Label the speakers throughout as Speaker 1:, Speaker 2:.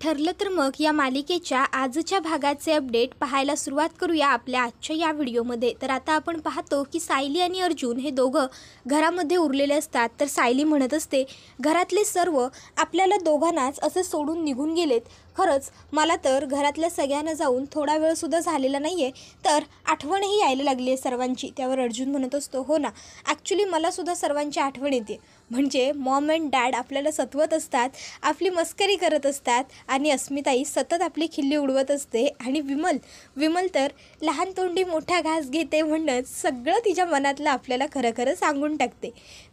Speaker 1: ठरलं तर मग या मालिकेच्या आजच्या भागाचे अपडेट पाहायला सुरुवात करूया आपल्या आजच्या या व्हिडिओमध्ये। तर आता आपण पाहतो की सायली आणि अर्जुन हे दोघं घरामध्ये उरलेले असतात। तर सायली म्हणत असते, घरातले सर्व आपल्याला दोघांनाच असे सोडून निघून गेलेत। खरंच मला तर घरातल्या सगळ्यांना जाऊन थोडा वेळ सुद्धा झालेला नाहीये, तर आठवणही यायला लागली आहे सर्वांची। त्यावर अर्जुन म्हणत असतो, हो ना, ॲक्च्युली मला सुद्धा सर्वांची आठवण येते। म्हणजे मॉम अँड डॅड आपल्याला सतवत असतात, आपली मस्करी करत असतात आणि अस्मिताई सतत आपली खिल्ली उडवत असते। आणि विमल तर लहान तोंडी मोठा घास घेते म्हणत सगळं तिच्या मनातलं आपल्याला खरं खरं सांगून टाकते।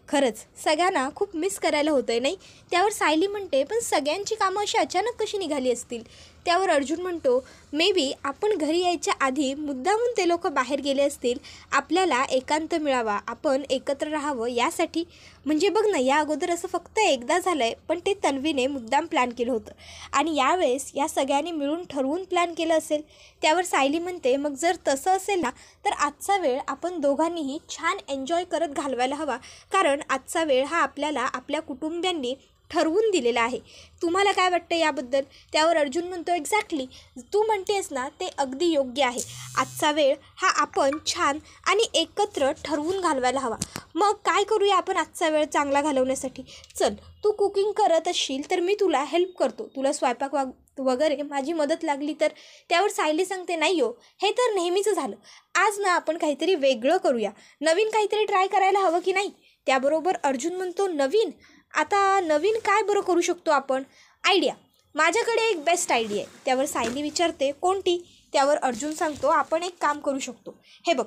Speaker 1: खरंच सगळ्यांना खूप मिस करायला होतंय नाही। त्यावर सायली म्हणते, पण सगळ्यांची कामं अशी अचानक कशी निघाली असतील? त्यावर अर्जुन म्हणतो, मे बी आपण घरी यायच्या आधी मुद्दामून ते लोक बाहेर गेले असतील, आपल्याला एकांत मिळावा, आपण एकत्र राहावं यासाठी। म्हणजे बघ ना, या अगोदर असं फक्त एकदा झालं आहे, पण ते तन्वीने मुद्दाम प्लॅन केलं होतं आणि यावेळेस या सगळ्यांनी मिळून ठरवून प्लॅन केलं असेल। त्यावर सायली म्हणते, मग जर तसं असेल ना, तर आजचा वेळ आपण दोघांनीही छान एन्जॉय करत घालवायला हवा, कारण आजचा वेळ हा आपल्याला आपल्या कुटुंबियांनी ठरवून दिलेला आहे। तुम्हाला काय वाटतं याबद्दल? त्यावर अर्जुन म्हणतो, एक्झॅक्टली तू म्हणतेस ना, ते अगदी योग्य आहे। आजचा वेळ हा आपण छान आणि एकत्र ठरवून घालवायला हवा। मग काय करूया आपण आजचा वेळ चांगला घालवण्यासाठी? चल, तू कुकिंग करत असशील तर मी तुला हेल्प करतो, तुला स्वयंपाक वगैरे माझी मदत लागली तर। त्यावर सायली सांगते, नाही हो, हे तर नेहमीचं झालं, आज ना आपण काहीतरी वेगळं करूया, नवीन काहीतरी ट्राय करायला हवं की नाही? त्याबरोबर अर्जुन म्हणतो, नवीन? आता नवीन काय बरं करू शकतो आपण? आयडिया, माझ्याकडे एक बेस्ट आयडिया आहे। त्यावर सायली विचारते, कोणती? त्यावर अर्जुन सांगतो, आपण एक काम करू शकतो, हे बघ,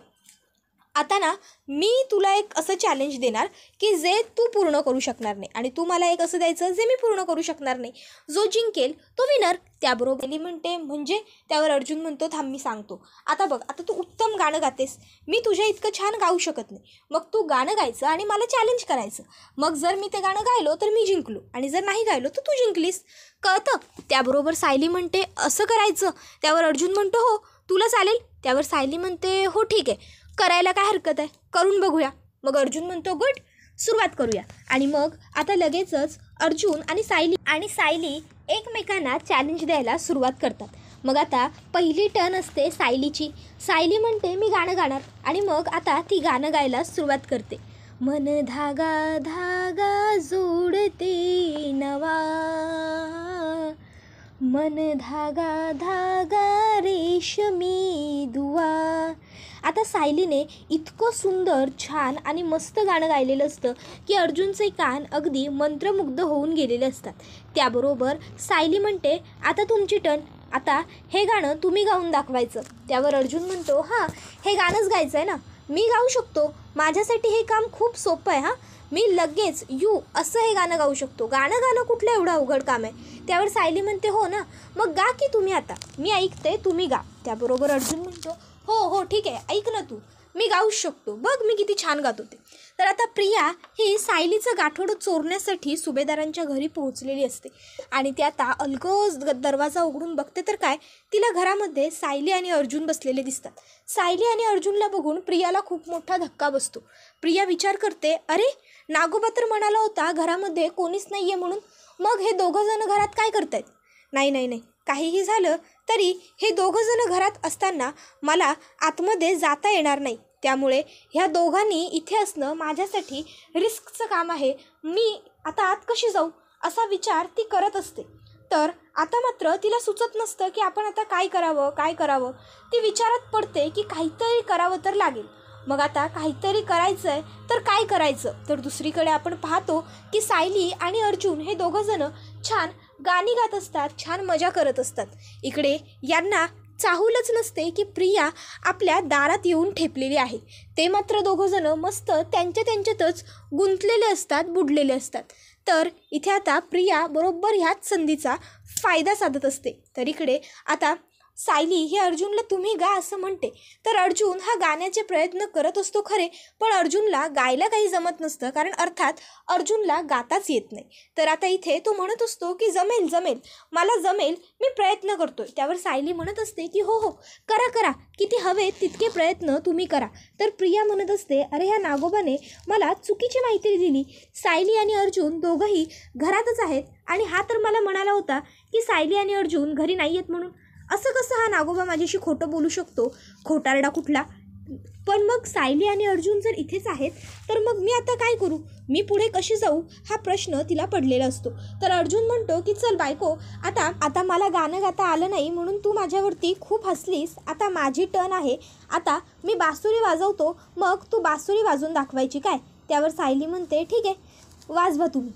Speaker 1: आता ना मी तुला एक असं चॅलेंज देणार की जे तू पूर्ण करू शकणार नाही, आणि तू मला एक असं द्यायचं जे मी पूर्ण करू शकणार नाही, जो जिंकेल तो विनर। त्याबरोबर सायली म्हणते, म्हणजे? त्यावर अर्जुन म्हणतो, थांब मी सांगतो। आता बघ, आता तू उत्तम गाणं गातेस, मी तुझ्या इतकं छान गाऊ शकत नाही, मग तू गाणं गायचं आणि मला चॅलेंज करायचं। मग जर मी ते गाणं गायलो तर मी जिंकलो, आणि जर नाही गायलो तर तू जिंकलीस, कळतं? त्याबरोबर सायली म्हणते, असं करायचं? त्यावर अर्जुन म्हणतो, हो, तुला चालेल? त्यावर सायली म्हणते, हो ठीक आहे, करायला काय हरकत आहे, करून बघूया। मग अर्जुन म्हणतो, गुड, सुरुवात करूया। आणि मग आता लगेचच अर्जुन आणि सायली एकमेकांना चॅलेंज द्यायला सुरुवात करतात। मग आता पहिली टर्न असते सायलीची। सायली म्हणते, मी गाणं गाणार, आणि मग आता ती गाणं गायला सुरुवात करते। मन धागा धागा जोडते नवा, मन धागा धागा रेशमी दुवा। आता सायलीने इतकं सुंदर, छान आणि मस्त गाणं गायलेलं असतं की अर्जुनचे कान अगदी मंत्रमुग्ध होऊन गेलेले असतात। त्याबरोबर सायली म्हणते, आता तुमची टर्न, आता हे गाणं तुम्ही गाऊन दाखवायचं। त्यावर अर्जुन म्हणतो, हां, हे गाणंच गायचं आहे ना, मी गाऊ शकतो, माझ्यासाठी हे काम खूप सोपं आहे, हां, मी लगेच यू असं हे गाणं गाऊ शकतो, गाणं कुठलं एवढं अवघड काम आहे? त्यावर सायली म्हणते, हो ना, मग गा की तुम्ही, आता मी ऐकते, तुम्ही गा। त्याबरोबर अर्जुन म्हणतो, हो हो ठीक आहे, ऐक ना तू, मी गाऊच शकतो, बघ मी किती छान गात होते। तर आता प्रिया ही सायलीचं गाठोडं चोरण्यासाठी सुभेदारांच्या घरी पोहोचलेली असते, आणि ती आता अलगद दरवाजा उघडून बघते तर काय, तिला घरामध्ये सायली आणि अर्जुन बसलेले दिसतात। सायली आणि अर्जुनला बघून प्रियाला खूप मोठा धक्का बसतो। प्रिया विचार करते, अरे, नागोबा तर म्हणाला होता घरामध्ये कोणीच नाही आहे म्हणून, मग हे दोघं जण घरात काय करतायत? नाही, काहीही झालं तरी हे दोघं जण घरात असताना मला आतमध्ये जाता येणार नाही, त्यामुळे ह्या दोघांनी इथे असणं माझ्यासाठी रिस्कचं काम आहे, मी आता आत कशी जाऊ, असा विचार ती करत असते। तर आता मात्र तिला सुचत नसतं की आपण आता काय करावं। ती विचारात पडते की काहीतरी करावं तर लागेल। मग आता काहीतरी करायचं आहे तर काय करायचं? तर दुसरीकडे आपण पाहतो की सायली आणि अर्जुन हे दोघं जण छान गाणी गात असतात, छान मजा करत असतात। इकडे यांना चाहूलच नसते की प्रिया आपल्या दारात येऊन ठेपलेली आहे। ते मात्र दोघं जण मस्त त्यांच्यातच गुंतलेले असतात, बुडलेले असतात। तर इथे आता प्रिया बरोबर ह्याच संधीचा फायदा साधत असते। तर इकडे आता सायली हे अर्जुनला तुम्ही गा असं म्हणते. तर अर्जुन हा गाण्याचे प्रयत्न करत असतो खरे, पण अर्जुनला गायला काही जमत नसतं, कारण अर्थात अर्जुनला गाताच येत नाही. तर आता इथे तो म्हणत असतो की जमेल जमेल, मला जमेल, मी प्रयत्न करतोय. त्यावर सायली म्हणत असते की हो हो करा करा, किती हवे तितके प्रयत्न तुम्ही करा. तर प्रिया म्हणत असते, अरे ह्या नागोबाने मला चुकीची माहिती दिली. सायली आणि अर्जुन दोघंही घरातच आहेत आणि हा तर मला म्हणाला होता की सायली आणि अर्जुन घरी नाही आहेत म्हणून. असं कसं हा नागोबा माझ्याशी खोटं बोलू शकतो, खोटारडा कुठला. पण मग सायली आणि अर्जुन जर इथेच आहेत तर मग मी आता काय करू, मी पुढे कशी जाऊ, हा प्रश्न तिला पडलेला असतो. तर अर्जुन म्हणतो की चल बायको, आता मला गाणं गाता आलं नाही म्हणून तू माझ्यावरती खूप हसलीस, आता माझी टर्न आहे, आता मी बासुरी वाजवतो, मग तू बासुरी वाजवून दाखवायची काय. त्यावर सायली म्हणते ठीक आहे वाजवा तुम्ही.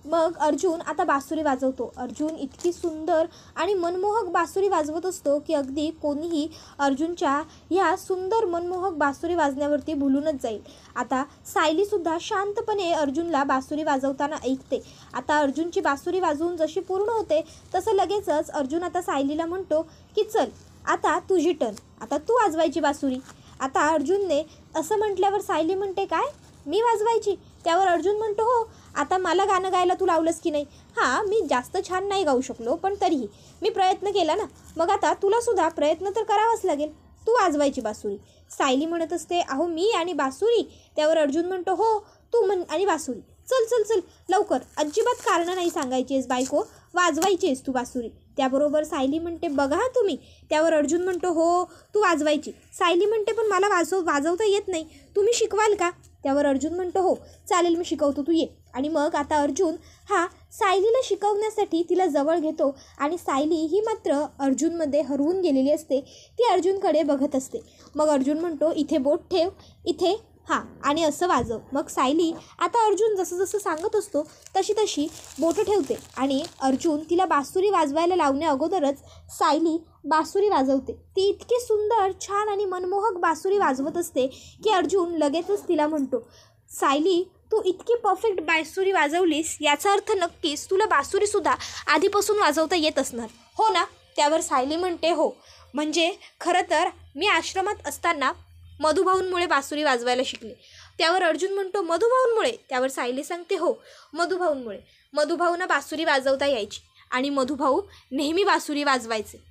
Speaker 1: मग अर्जुन आता बासुरी वाजवतो. अर्जुन इतकी सुंदर आणि मनमोहक बासुरी वाजवत असतो की अगदी कोणीही अर्जुनच्या ह्या सुंदर मनमोहक बासुरी वाजण्यावरती भुलूनच जाईल. आता सायलीसुद्धा शांतपणे अर्जुनला बासुरी वाजवताना ऐकते. आता अर्जुनची बासुरी वाजवून जशी पूर्ण होते तसं लगेचच अर्जुन आता सायलीला म्हणतो की चल आता तुझी टर्न, आता तू वाजवायची बासुरी. आता अर्जुनने असं म्हटल्यावर सायली म्हणते काय, मी वाजवायची. त्यावर अर्जुन म्हणतो हो, आता मला गाणं गायला तू लावलंस की नाही. हां मी जास्त छान नाही गाऊ शकलो, पण तरीही मी प्रयत्न केला ना, मग आता तुलासुद्धा प्रयत्न तर करावाच लागेल, तू वाजवायची बासुरी. सायली म्हणत असते अहो मी आणि बासुरी. त्यावर अर्जुन म्हणतो हो तू आणि बासुरी, चल चल चल लवकर, अजिबात कारणं नाही सांगायची आहेस बायको, वाजवायची आहेस तू बासुरी. त्याबरोबर सायली म्हणते बघा तुम्ही. त्यावर अर्जुन म्हणतो हो तू वाजवायची. सायली म्हणते पण मला वाजवता येत नाही, तुम्ही शिकवाल का. त्यावर अर्जुन म्हणतो हो चालेल मी शिकवतो, तू ये. आणि मग आता अर्जुन हा सायलीला शिकवण्यासाठी तिला जवळ घेतो आणि सायली ही मात्र अर्जुनमध्ये हरवून गेलेली असते. ती अर्जुनकडे बघत असते. मग अर्जुन म्हणतो इथे बोट ठेव, इथे हां आणि असं वाजव. मग सायली आता अर्जुन जसं जसं सांगत असतो तशी तशी बोटं ठेवते आणि अर्जुन तिला बासुरी वाजवायला लावण्या अगोदरच सायली बासुरी वाजवते. ती इतकी सुंदर छान आणि मनमोहक बासुरी वाजवत असते की अर्जुन लगेचच तिला म्हणतो सायली तू इतकी परफेक्ट बासुरी वाजवलीस, याचा अर्थ नक्कीच तुला बासुरीसुद्धा आधीपासून वाजवता येत असणार हो ना. त्यावर सायली म्हणते हो, म्हणजे खरं तर मी आश्रमात असताना मधुभाऊंमुळे बासुरी वाजवायला शिकले. त्यावर अर्जुन म्हणतो मधुभाऊंमुळे. त्यावर सायली सांगते हो मधुभाऊंमुळे. मधुभाऊंना बासुरी वाजवता यायची आणि मधुभाऊ नेहमी बासुरी वाजवायचे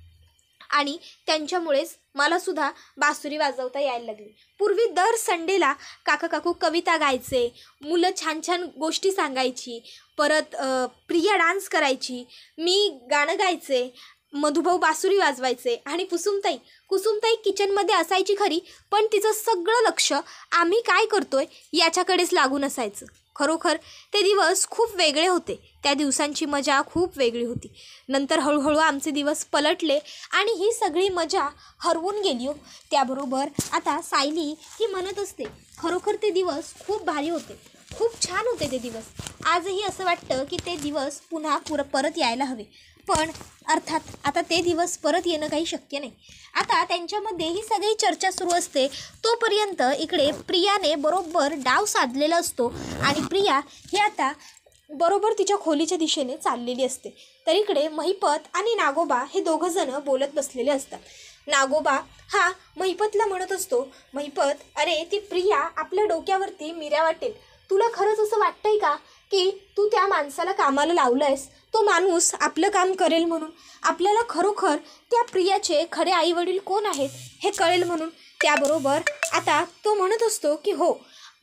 Speaker 1: आणि त्यांच्यामुळेच मलासुद्धा बासुरी वाजवता यायला लागली. पूर्वी दर संडेला काका काकू कविता गायचे, मुलं छान छान गोष्टी सांगायची, परत प्रिया डान्स करायची, मी गाणं गायचे, मधुभाऊ बासुरी वाजवायचे आणि कुसुमताई किचनमध्ये असायची खरी, पण तिचं सगळं लक्ष आम्ही काय करतोय याच्याकडेच लागून असायचं. खरोखर ते दिवस खूप वेगळे होते, त्या दिवसांची मजा खूप वेगळी होती. नंतर हळूहळू आमचे दिवस पलटले आणि ही सगळी मजा हरवून गेली. त्याबरोबर आता सायली ही म्हणत असते खरोखर ते दिवस खूप भारी होते, खूप छान होते ते दिवस. आजही असं वाटतं की ते दिवस पुन्हा परत यायला हवे, पण अर्थात आता ते दिवस परत येणं काही शक्य नाही. आता त्यांच्यामध्ये ही सगळी चर्चा सुरू असते. तोपर्यंत इकडे प्रियाने बरोबर डाव साधलेला असतो आणि प्रिया हे आता बरोबर तिच्या खोलीच्या दिशेने चाललेली असते. तर इकडे महिपत आणि नागोबा हे दोघंजणं बोलत बसलेले असतात. नागोबा हा महिपतला म्हणत असतो महिपत, अरे ती प्रिया आपल्या डोक्यावरती मिऱ्या वाटेल. तुला खरंच असं वाटतंय का की तू त्या माणसाला कामाला लावलं आहेस, तो माणूस आपलं काम करेल म्हणून? आपल्याला खरोखर त्या प्रियाचे खरे आईवडील कोण आहेत हे कळेल म्हणून. त्याबरोबर आता तो म्हणत असतो की हो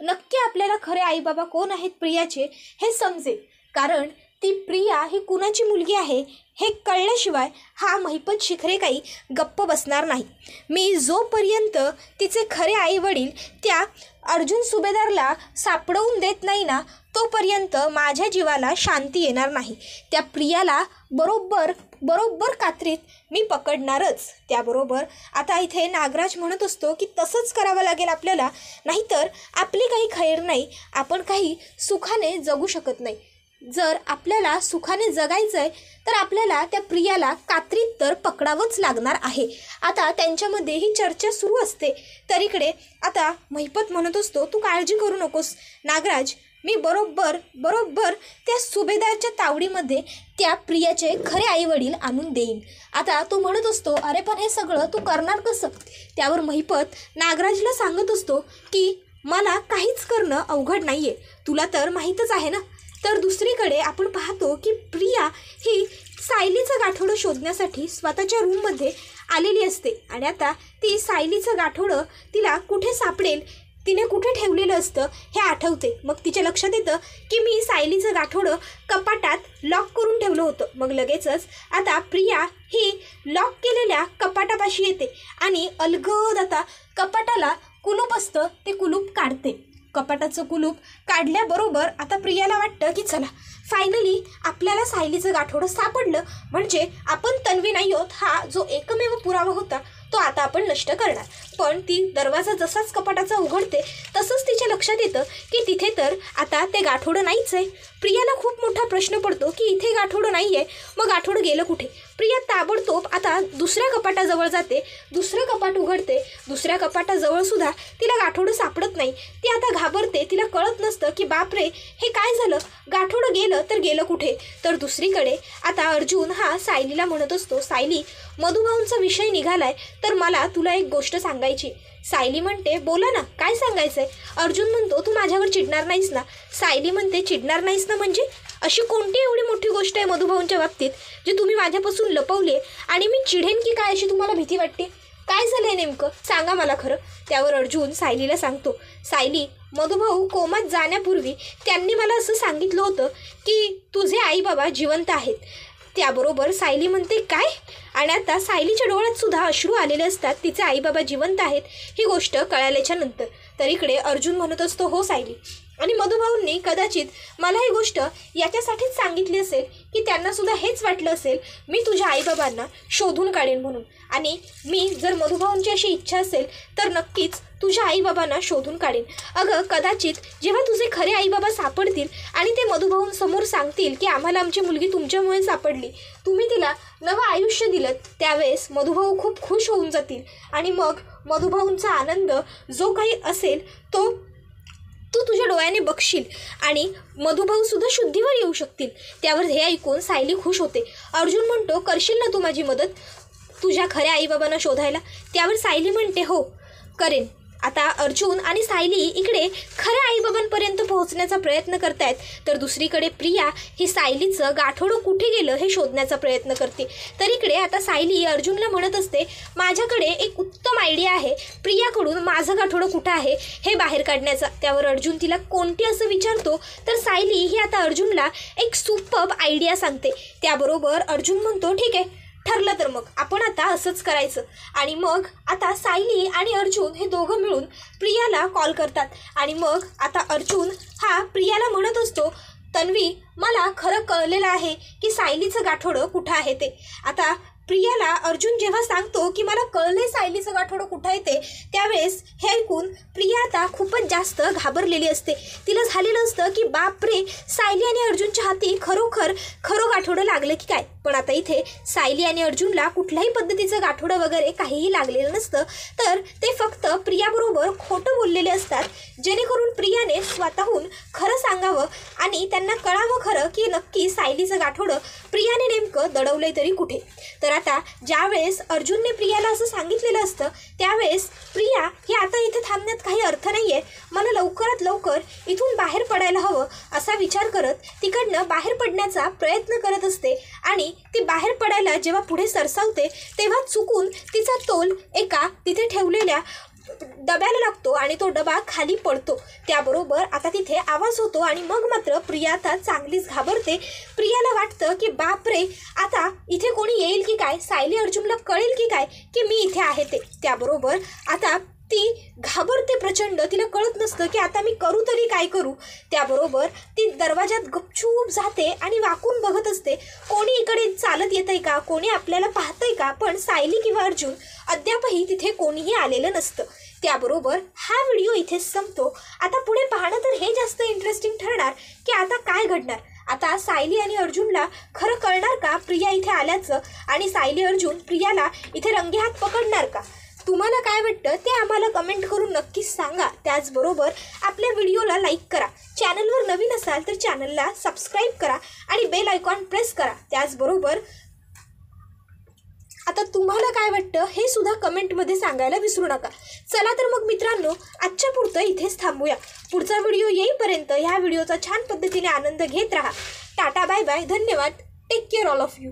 Speaker 1: नक्की आपल्याला खरे आईबाबा कोण आहेत प्रियाचे हे समजेल, कारण ती प्रिया ही कुणाची मुलगी आहे हे कळल्याशिवाय हा महिपत शिखरे काही गप्प बसणार नाही. मी जोपर्यंत तिचे खरे आईवडील त्या अर्जुन सुभेदारला सापडवून देत नाही ना, तोपर्यंत माझ्या जीवाला शांती येणार नाही. त्या प्रियाला बरोबर कात्रीत मी पकडणारच. त्याबरोबर आता इथे नागराज म्हणत असतो की तसंच करावं लागेल आपल्याला, नाहीतर आपली काही खैर नाही, आपण काही सुखाने जगू शकत नाही. जर आपल्याला सुखाने जगायचं आहे तर आपल्याला त्या प्रियाला कात्रीत तर पकडावंच लागणार आहे. आता त्यांच्यामध्ये ही चर्चा सुरू असते. तर इकडे आता महिपत म्हणत असतो तू काळजी करू नकोस नागराज, मी बरोबर त्या सुभेदारच्या तावडीमध्ये त्या प्रियाचे खरे आईवडील आणून देईन. आता तो म्हणत असतो, अरे पण हे सगळं तू करणार कसं? त्यावर महिपत नागराजला सांगत असतो की मला काहीच करणं अवघड नाही आहे, तुला तर माहीतच आहे ना. तर दुसरीकडे आपण पाहतो की प्रिया ही सायलीचं गाठोडं शोधण्यासाठी स्वतःच्या रूममध्ये आलेली असते आणि आता ती सायलीचं गाठोडं तिला कुठे सापडेल, तिने कुठे ठेवलेलं असतं हे आठवते. मग तिच्या लक्षात येतं की मी सायलीचं गाठोडं कपाटात लॉक करून ठेवलं होतं. मग लगेचच आता प्रिया ही लॉक केलेल्या कपाटापाशी येते आणि अलगद आता कपाटाला कुलूप असतं ते कुलूप काढते. कपाटाचं कुलूप काढल्याबरोबर आता प्रियाला वाटतं की चला फायनली आपल्याला सायलीचं गाठोडं सापडलं, म्हणजे आपण तन्वी नाही आहोत हा जो एकमेव पुरावा होता तो आता आपण नष्ट करणार. पण ती दरवाजा जसाच कपाटाचा उघडते तसंच तिच्या लक्षात येतं की तिथे तर आता ते गाठोडं नाहीच आहे. प्रियाला खूप मोठा प्रश्न पडतो की इथे गाठोडं नाही आहे, मग गाठोडं गेलं कुठे? प्रिया ताबडतोब आता दुसऱ्या कपाटाजवळ जाते, दुसरं कपाट उघडते. दुसऱ्या कपाटाजवळ सुद्धा तिला गाठोडं सापडत नाही. ती आता घाबरते, तिला कळत नसतं की बापरे हे काय झालं, गाठोडं गेलं तर गेलं कुठे? तर दुसरीकडे आता अर्जुन हा सायलीला म्हणत असतो, सायली मधुभाऊंचा विषय निघालाय तर मला तुला एक गोष्ट सांगायची. सायली म्हणते, बोला ना, काय सांगायचंय? अर्जुन म्हणतो, तू माझ्यावर चिडणार नाहीस ना? सायली म्हणते, चिडणार नाहीस ना म्हणजे? अशी कोणती एवढी मोठी गोष्ट आहे मधुभाऊंच्या बाबतीत जी तुम्ही माझ्यापासून लपवली आणि मी चिडेन की काय अशी तुम्हाला भीती वाटते? काय झालंय नेमकं, सांगा मला खरं. त्यावर अर्जुन सायलीला सांगतो, सायली मधुभाऊ कोमात जाण्यापूर्वी त्यांनी मला असं सांगितलं होतं की तुझे आई बाबा जिवंत आहेत. त्याबरोबर सायली म्हणते, काय? आणि आता सायलीच्या डोळ्यात सुद्धा अश्रू आलेले असतात तिचे आई बाबा जिवंत आहेत ही गोष्ट कळाल्याच्या नंतर. तर इकडे अर्जुन म्हणत असतो, हो सायली, आणि मधुभाऊंनी कदाचित मला ही गोष्ट याच्यासाठीच सांगितली असेल की त्यांना सुद्धा हेच वाटलं असेल मी तुझ्या आईबाबांना शोधून काढेन म्हणून. आणि मी जर मधुभाऊंची अशी इच्छा असेल तर नक्कीच तुझ्या आईबाबांना शोधून काढेन. अगं कदाचित जेव्हा तुझे खरे आईबाबा सापडतील आणि ते मधुभाऊंसमोर सांगतील की आम्हाला आमची मुलगी तुमच्यामुळे सापडली, तुम्ही तिला नवं आयुष्य दिलं, त्यावेळेस मधुभाऊ खूप खुश होऊन जातील आणि मग मधुभाऊंचा आनंद जो काही असेल तो तू तुझ्या डोळ्याने बघशील आणि मधुभाऊ सुद्धा शुद्धीवर येऊ शकतील. त्यावर हे ऐकून सायली खुश होते. अर्जुन म्हणतो, करशील ना तू माझी मदत तुझ्या खऱ्या आईबाबांना शोधायला? त्यावर सायली म्हणते, हो करेन. आता अर्जुन आणि सायली इकडे खऱ्या आईबाबांपर्यंत पोहोचण्याचा प्रयत्न करतायत, तर दुसरीकडे प्रिया ही सायलीचं गाठोडं कुठे गेलं हे शोधण्याचा प्रयत्न करते. तर इकडे आता सायली अर्जुनला म्हणत असते, माझ्याकडे एक उत्तम आयडिया आहे प्रियाकडून माझं गाठोडं कुठं आहे हे बाहेर काढण्याचा. त्यावर अर्जुन तिला कोणती असं विचारतो, तर सायली ही आता अर्जुनला एक सुपर्ब आयडिया सांगते. त्याबरोबर अर्जुन म्हणतो, ठीक आहे, ठरलं तर मग आपण आता असंच करायचं. आणि मग आता सायली आणि अर्जुन हे दोघं मिळून प्रियाला कॉल करतात आणि मग आता अर्जुन हा प्रियाला म्हणत असतो, तन्वी मला खरं कळलेलं आहे की सायलीचं गाठोडं कुठं आहे ते. आता प्रियाला अर्जुन जेव्हा सांगतो की मला कळले सायलीचं गाठोडं कुठं आहे ते, त्यावेळेस हे ऐकून प्रिया आता खूपच जास्त घाबरलेली असते. तिला झालेलं असतं की बापरे, सायली आणि अर्जुनच्या हाती खरं गाठोडं लागलं की काय. पण आता इथे सायली आणि अर्जुनला कुठल्याही पद्धतीचं गाठोडं वगैरे काहीही लागलेलं नसतं, तर ते फक्त प्रियाबरोबर खोटं बोललेले असतात, जेणेकरून प्रियाने स्वतःहून खरं सांगावं आणि त्यांना कळावं खरं की नक्की सायलीचं गाठोडं प्रियाने नेमकं दडवलंय तरी कुठे. तर आता ज्यावेळेस अर्जुनने प्रियाला असं सांगितलेलं असतं त्यावेळेस प्रिया ही आता इथे थांबण्यात काही अर्थ नाही आहे, मला लवकरात लवकर इथून बाहेर पडायला हवं असा विचार करत तिकडनं बाहेर पडण्याचा प्रयत्न करत असते. आणि ती बाहेर पडायला जेव्हा पुढे सरसावते तेव्हा चुकून तिचा तोल एका तिथे ठेवलेल्या डब्याला लागतो आणि तो डबा खाली पडतो. त्याबरोबर आता तिथे आवाज होतो आणि मग मात्र प्रिया आता चांगलीच घाबरते. प्रियाला वाटतं की बापरे, आता इथे कोणी येईल की काय, सायली अर्जुनला कळेल की काय की मी इथे आहे ते. त्याबरोबर आता ती घाबरते प्रचंड, तिला कळत नसतं की आता मी करू तरी काय करू. त्याबरोबर ती दरवाजात गपचूप जाते आणि वाकून बघत असते कोणी इकडे चालत येतंय का, कोणी आपल्याला पाहतंय का. पण सायली किंवा अर्जुन अद्यापही तिथे कोणीही आलेलं नसतं. त्याबरोबर हा व्हिडिओ इथेच संपतो. आता पुढे पाहणं तर हे जास्त इंटरेस्टिंग ठरणार की आता काय घडणार. आता सायली आणि अर्जुनला खरं कळणार का प्रिया इथे आल्याचं, आणि सायली अर्जुन प्रियाला इथे रंगेहात पकडणार का. तुम्हाला काय वाटतं ते आम्हाला कमेंट करून नक्कीच सांगा. त्याचबरोबर आपल्या व्हिडिओला लाईक करा. चॅनलवर नवीन असाल तर चॅनलला सबस्क्राईब करा आणि बेल आयकॉन प्रेस करा. त्याचबरोबर आता तुम्हाला काय वाटतं हे सुद्धा कमेंटमध्ये सांगायला विसरू नका. चला तर मग मित्रांनो, आजच्या पुरतं इथेच थांबूया. पुढचा व्हिडिओ येईपर्यंत ह्या व्हिडिओचा छान पद्धतीने आनंद घेत राहा. टाटा, बाय बाय, धन्यवाद. Take care all of you.